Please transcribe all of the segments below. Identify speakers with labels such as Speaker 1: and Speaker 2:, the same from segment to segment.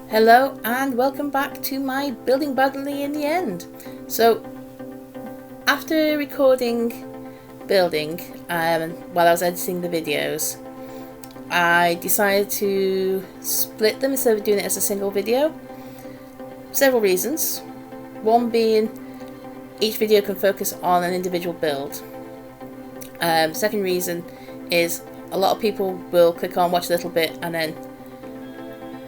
Speaker 1: Hello and welcome back to my building badly in the end. So after recording building while I was editing the videos, I decided to split them instead of doing it as a single video. Several reasons. One being each video can focus on an individual build. Second reason is a lot of people will click on, watch a little bit and then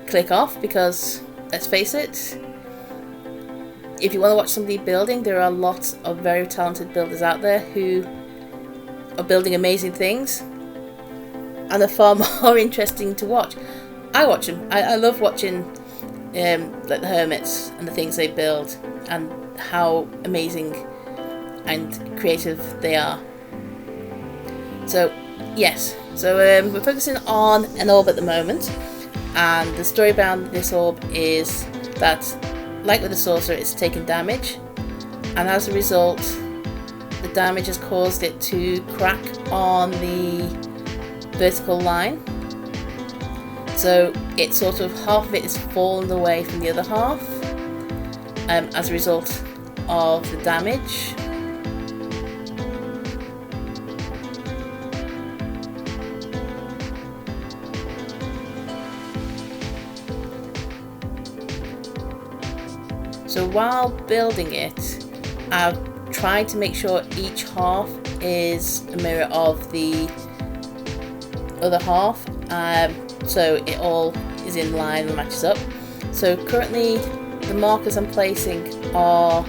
Speaker 1: click off, because let's face it, if you want to watch somebody building, there are lots of very talented builders out there who are building amazing things and are far more interesting to watch. I watch them. I love watching like the hermits and the things they build and how amazing and creative they are. So yes, so we're focusing on an orb at the moment. And the story behind this orb is that, like with the sorcerer, it's taken damage, and as a result, the damage has caused it to crack on the vertical line. So it's sort of half of it is fallen away from the other half as a result of the damage. So while building it, I've tried to make sure each half is a mirror of the other half, so it all is in line and matches up. So currently the markers I'm placing are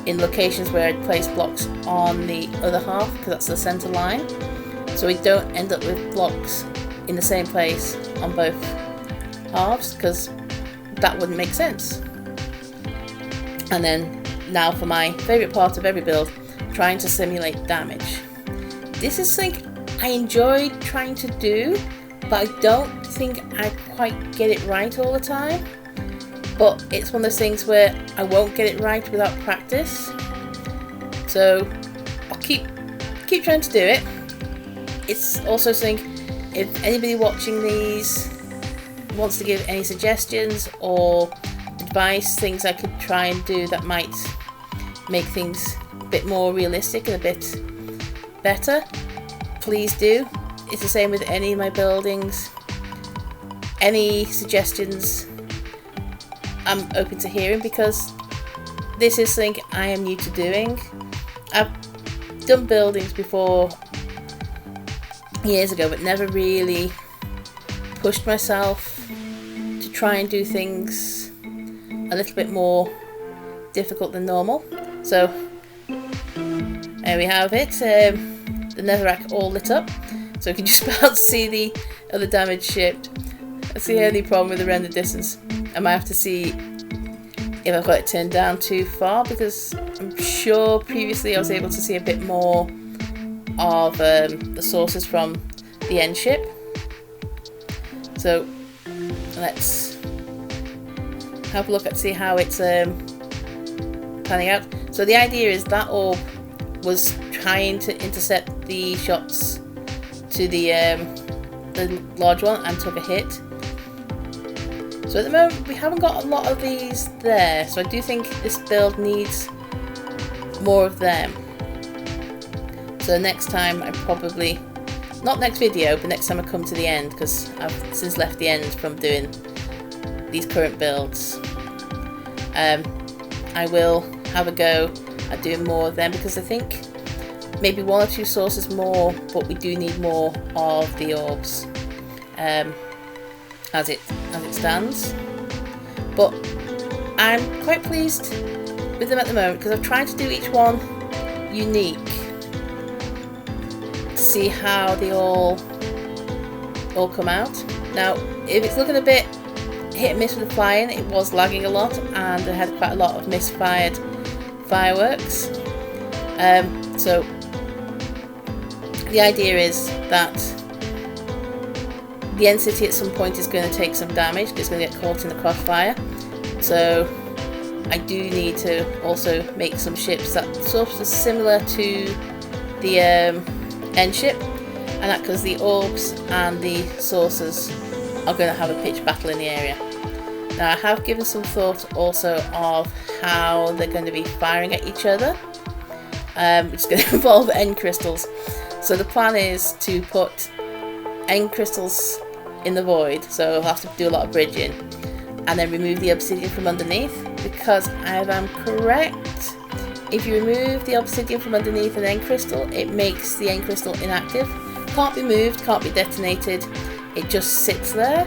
Speaker 1: in locations where I'd place blocks on the other half, because that's the centre line, so we don't end up with blocks in the same place on both halves, because that wouldn't make sense. And then now for my favourite part of every build, trying to simulate damage. This is something I enjoy trying to do, but I don't think I quite get it right all the time. But it's one of those things where I won't get it right without practice. So I'll keep trying to do it. It's also something, if anybody watching these wants to give any suggestions or advice, things I could try and do that might make things a bit more realistic and a bit better, please do. It's the same with any of my buildings. Any suggestions I'm open to hearing, because this is something I am new to doing. I've done buildings before years ago, but never really pushed myself to try and do things a little bit more difficult than normal. So there we have it, the netherrack all lit up, so we can just about see the other damage shipped. That's the only problem with the render distance. I might have to see if I've got it turned down too far, because I'm sure previously I was able to see a bit more of the sources from the end ship. So let's have a look at see how it's panning out. So the idea is that orb was trying to intercept the shots to the large one and took a hit. So at the moment we haven't got a lot of these there, so I do think this build needs more of them. So next time I probably, not next video, but next time I come to the end, because I've since left the end from doing these current builds, I will have a go at doing more of them, because I think maybe one or two sources more, but we do need more of the orbs as it stands. But I'm quite pleased with them at the moment, because I've tried to do each one unique to see how they all come out. Now if it's looking a bit hit and miss with the flying, it was lagging a lot and I had quite a lot of misfired fireworks. So the idea is that the end city at some point is going to take some damage, it's going to get caught in the crossfire. So I do need to also make some ships that sort of similar to the end ship, and that because the orbs and the saucers are going to have a pitched battle in the area. Now I have given some thought also of how they're going to be firing at each other, which is going to involve end crystals. So the plan is to put end crystals in the void, so I'll have to do a lot of bridging, and then remove the obsidian from underneath, because if I'm correct, if you remove the obsidian from underneath an end crystal, it makes the end crystal inactive. Can't be moved, can't be detonated, it just sits there.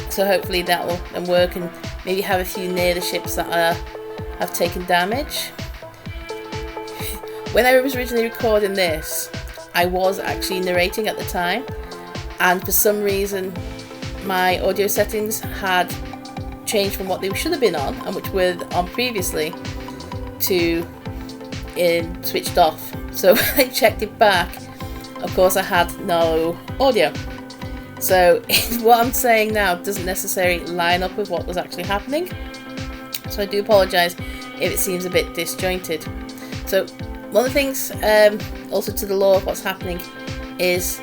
Speaker 1: So hopefully that will work, and maybe have a few near the ships that have taken damage. When I was originally recording this, I was actually narrating at the time, and for some reason my audio settings had changed from what they should have been on, and which were on previously, to switched off. So when I checked it back, of course I had no audio. So what I'm saying now doesn't necessarily line up with what was actually happening. So I do apologise if it seems a bit disjointed. So one of the things also to the lore of what's happening is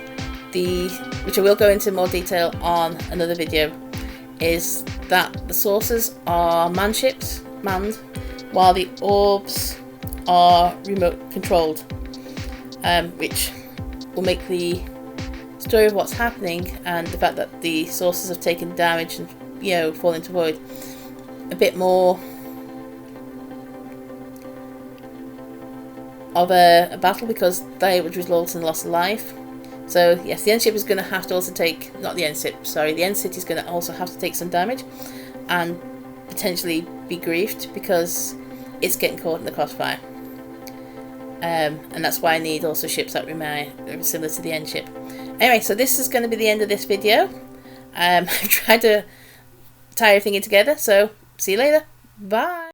Speaker 1: which I will go into more detail on another video, is that the saucers are manned ships, while the orbs are remote controlled, which will make the story of what's happening and the fact that the saucers have taken damage and fall into void a bit more of a battle, because they would result in loss of life. So yes, the end ship is going to have to also take, not the end ship, sorry, the end city is going to also have to take some damage and potentially be griefed because it's getting caught in the crossfire. And that's why I need also ships that remain similar to the end ship. Anyway, so this is going to be the end of this video. I've tried to tie everything in together, so see you later. Bye!